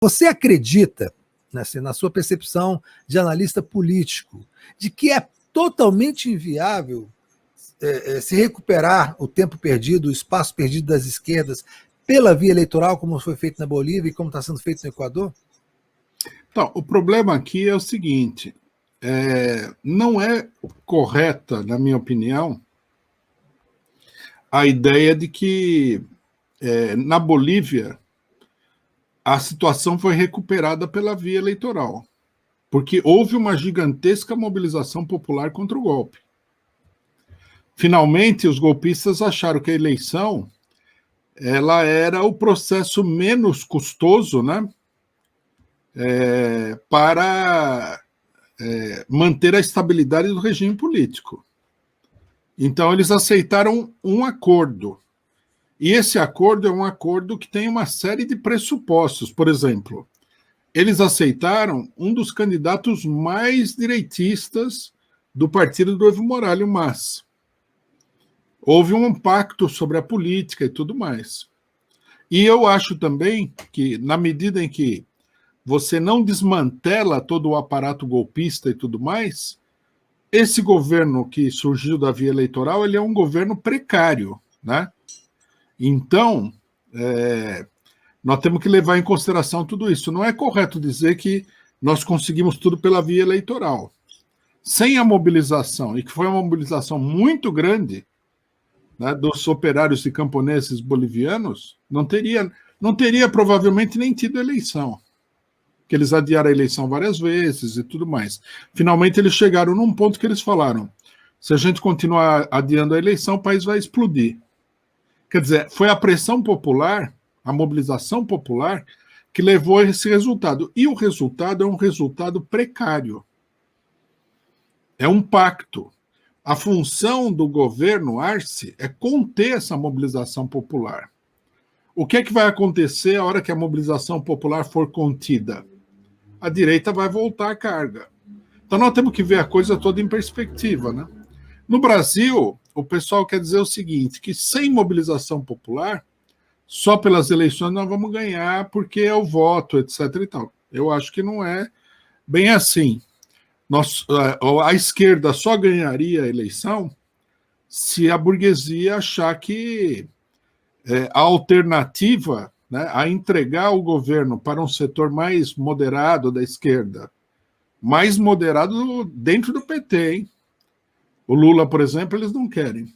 Você acredita, assim, na sua percepção de analista político, de que é totalmente inviável se recuperar o tempo perdido, o espaço perdido das esquerdas pela via eleitoral, como foi feito na Bolívia e como está sendo feito no Equador? Então, o problema aqui é o seguinte, não é correta, na minha opinião, a ideia de que na Bolívia a situação foi recuperada pela via eleitoral, porque houve uma gigantesca mobilização popular contra o golpe. Finalmente, os golpistas acharam que a eleição ela era o processo menos custoso, né, para manter a estabilidade do regime político. Então, eles aceitaram um acordo. E esse acordo é um acordo que tem uma série de pressupostos. Por exemplo, eles aceitaram um dos candidatos mais direitistas do partido do Evo Morales, o MAS. Houve um pacto sobre a política e tudo mais. E eu acho também que, na medida em que você não desmantela todo o aparato golpista e tudo mais, esse governo que surgiu da via eleitoral, ele é um governo precário, né? Então, nós temos que levar em consideração tudo isso. Não é correto dizer que nós conseguimos tudo pela via eleitoral. Sem a mobilização, e que foi uma mobilização muito grande, né, dos operários e camponeses bolivianos, não teria provavelmente nem tido eleição. Que eles adiaram a eleição várias vezes e tudo mais. Finalmente, eles chegaram num ponto que eles falaram, se a gente continuar adiando a eleição, o país vai explodir. Quer dizer, foi a pressão popular, a mobilização popular, que levou a esse resultado. E o resultado é um resultado precário. É um pacto. A função do governo Arce é conter essa mobilização popular. O que é que vai acontecer a hora que a mobilização popular for contida? A direita vai voltar à carga. Então nós temos que ver a coisa toda em perspectiva, né? No Brasil, o pessoal quer dizer o seguinte, que sem mobilização popular, só pelas eleições nós vamos ganhar porque é o voto, etc. e tal. Eu acho que não é bem assim. A esquerda só ganharia a eleição se a burguesia achar que a alternativa, né, a entregar o governo para um setor mais moderado da esquerda, mais moderado dentro do PT, hein? O Lula, por exemplo, eles não querem.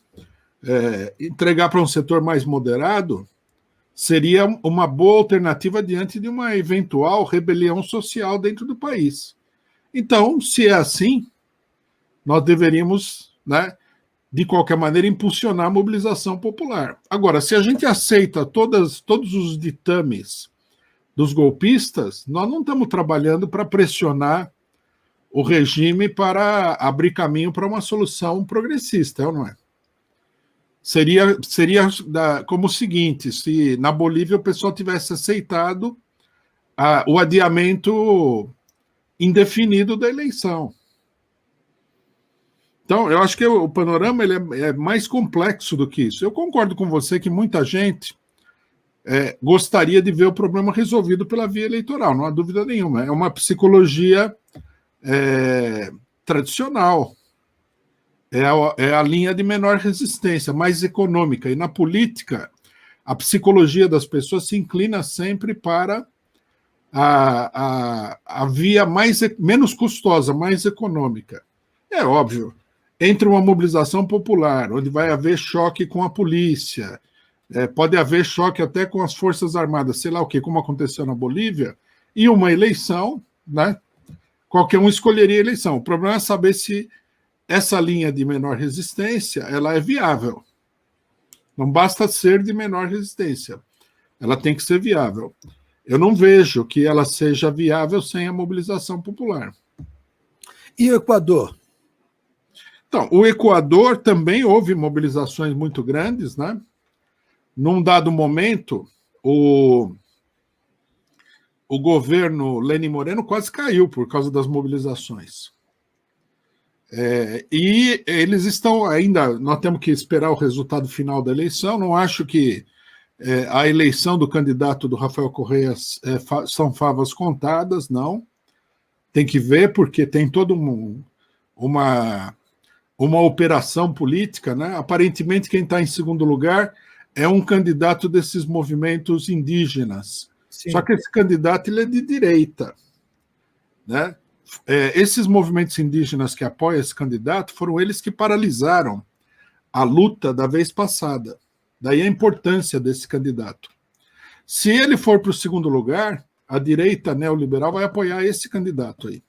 Entregar para um setor mais moderado seria uma boa alternativa diante de uma eventual rebelião social dentro do país. Então, se é assim, nós deveríamos, né, de qualquer maneira, impulsionar a mobilização popular. Agora, se a gente aceita todos os ditames dos golpistas, nós não estamos trabalhando para pressionar o regime para abrir caminho para uma solução progressista, não é? Seria como o seguinte, se na Bolívia o pessoal tivesse aceitado o adiamento indefinido da eleição. Então, eu acho que o panorama ele é mais complexo do que isso. Eu concordo com você que muita gente gostaria de ver o problema resolvido pela via eleitoral, não há dúvida nenhuma. É uma psicologia tradicional. É a linha de menor resistência, mais econômica. E na política, a psicologia das pessoas se inclina sempre para a via menos custosa, mais econômica. É óbvio. Entre uma mobilização popular, onde vai haver choque com a polícia, pode haver choque até com as Forças Armadas, sei lá o quê, como aconteceu na Bolívia, e uma eleição, né? Qualquer um escolheria a eleição. O problema é saber se essa linha de menor resistência ela é viável. Não basta ser de menor resistência, ela tem que ser viável. Eu não vejo que ela seja viável sem a mobilização popular. E o Equador? Então, o Equador também houve mobilizações muito grandes, né? Num dado momento, o governo Lenín Moreno quase caiu por causa das mobilizações. E eles estão ainda, nós temos que esperar o resultado final da eleição, não acho que a eleição do candidato do Rafael Correa são favas contadas, não. Tem que ver, porque tem toda uma operação política, né? Aparentemente, quem está em segundo lugar é um candidato desses movimentos indígenas. Sim. Só que esse candidato ele é de direita, né? Esses movimentos indígenas que apoiam esse candidato foram eles que paralisaram a luta da vez passada. Daí a importância desse candidato. Se ele for para o segundo lugar, a direita neoliberal vai apoiar esse candidato aí.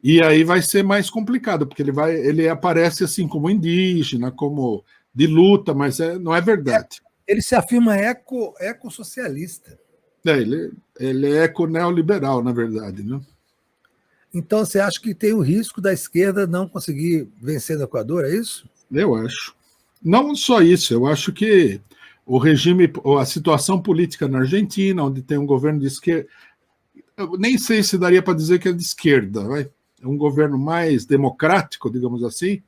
E aí vai ser mais complicado, porque ele aparece assim como indígena, como de luta, mas não é verdade. Ele se afirma ecossocialista. Ele é eco-neoliberal, na verdade, né? Então, você acha que tem o risco da esquerda não conseguir vencer no Equador, é isso? Eu acho. Não só isso, eu acho que o regime, a situação política na Argentina, onde tem um governo de esquerda, eu nem sei se daria para dizer que é de esquerda, vai? É um governo mais democrático, digamos assim,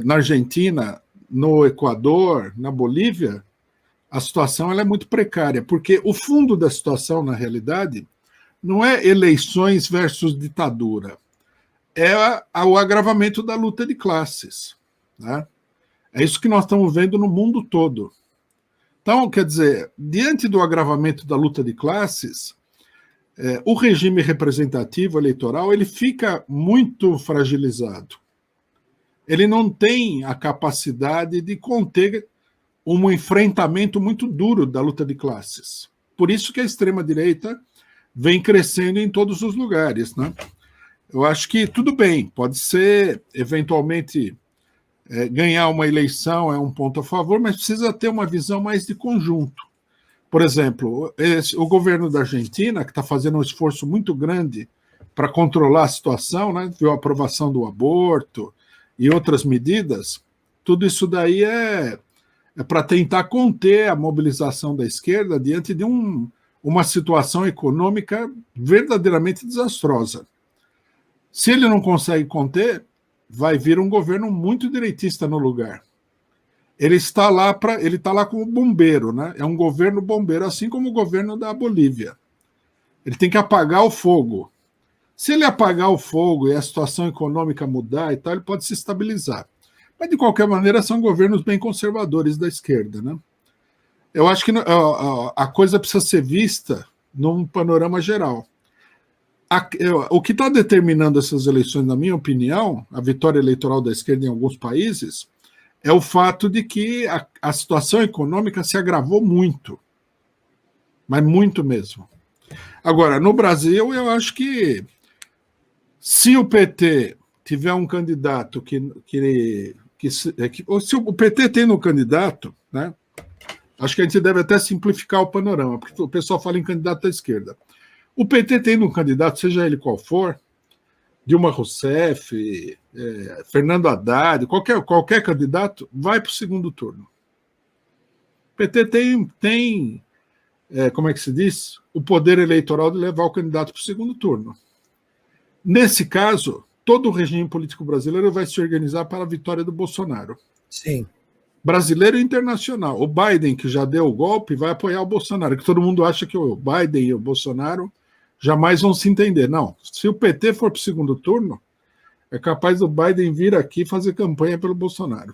na Argentina, no Equador, na Bolívia, a situação ela é muito precária, porque o fundo da situação, na realidade, não é eleições versus ditadura, é o agravamento da luta de classes, né? É isso que nós estamos vendo no mundo todo. Então, quer dizer, diante do agravamento da luta de classes, o regime representativo eleitoral ele fica muito fragilizado. Ele não tem a capacidade de conter um enfrentamento muito duro da luta de classes. Por isso que a extrema-direita vem crescendo em todos os lugares, né? Eu acho que tudo bem, pode ser, eventualmente, ganhar uma eleição é um ponto a favor, mas precisa ter uma visão mais de conjunto. Por exemplo, o governo da Argentina, que está fazendo um esforço muito grande para controlar a situação, né? Viu a aprovação do aborto e outras medidas, tudo isso daí é para tentar conter a mobilização da esquerda diante de uma situação econômica verdadeiramente desastrosa. Se ele não consegue conter, vai vir um governo muito direitista no lugar. Ele está lá como bombeiro, né? É um governo bombeiro, assim como o governo da Bolívia. Ele tem que apagar o fogo. Se ele apagar o fogo e a situação econômica mudar e tal, ele pode se estabilizar. Mas, de qualquer maneira, são governos bem conservadores da esquerda, né? Eu acho que a coisa precisa ser vista num panorama geral. O que está determinando essas eleições, na minha opinião, a vitória eleitoral da esquerda em alguns países, é o fato de que a situação econômica se agravou muito. Mas muito mesmo. Agora, no Brasil, eu acho que se o PT tiver um candidato se o PT tem um candidato, né? Acho que a gente deve até simplificar o panorama, porque o pessoal fala em candidato da esquerda. O PT tendo um candidato, seja ele qual for, Dilma Rousseff, Fernando Haddad, qualquer candidato, vai para o segundo turno. O PT tem como é que se diz? O poder eleitoral de levar o candidato para o segundo turno. Nesse caso, todo o regime político brasileiro vai se organizar para a vitória do Bolsonaro. Sim. Brasileiro e internacional. O Biden, que já deu o golpe, vai apoiar o Bolsonaro, que todo mundo acha que o Biden e o Bolsonaro jamais vão se entender. Não, se o PT for para o segundo turno, é capaz do Biden vir aqui fazer campanha pelo Bolsonaro.